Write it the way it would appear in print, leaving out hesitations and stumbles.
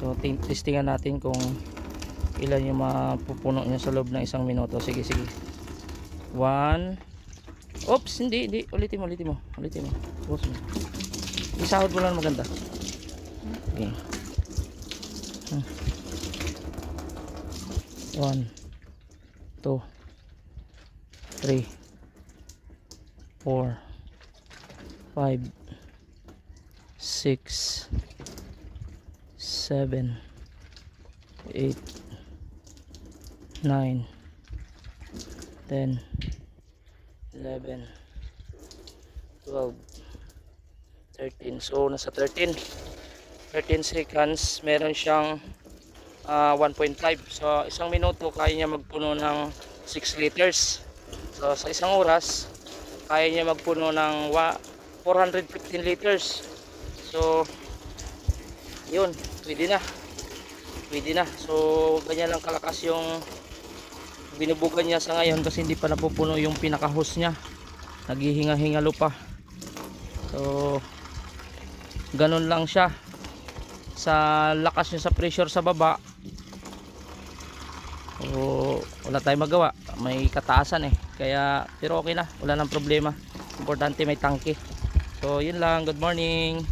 So testingan natin kung ilan yung mapupuno niya sa loob ng 1 minuto. Sige, sige. 1. Oops, hindi. Ulitin mo. Pause mo. Isahod mo lang maganda. Okay. 1, 2, 3, 4, 5, 6, 7, 8, 9, 10, 11, 12, 13. So nasa 13 seconds. Meron siyang 1.5. So 1 minuto kaya niya magpuno ng 6 liters. So sa 1 oras kaya niya magpuno ng 415 liters. So yun, pwede na. So ganyan lang kalakas yung binubugan niya sa ngayon kasi hindi pa napupuno yung pinaka-hose niya. Naghihinga-hingalo pa. So ganun lang siya. Sa lakas niya sa pressure sa baba, wala tayong magawa, may kataasan kaya, pero okay na, wala nang problema. Importante may tangke. So yun lang, good morning.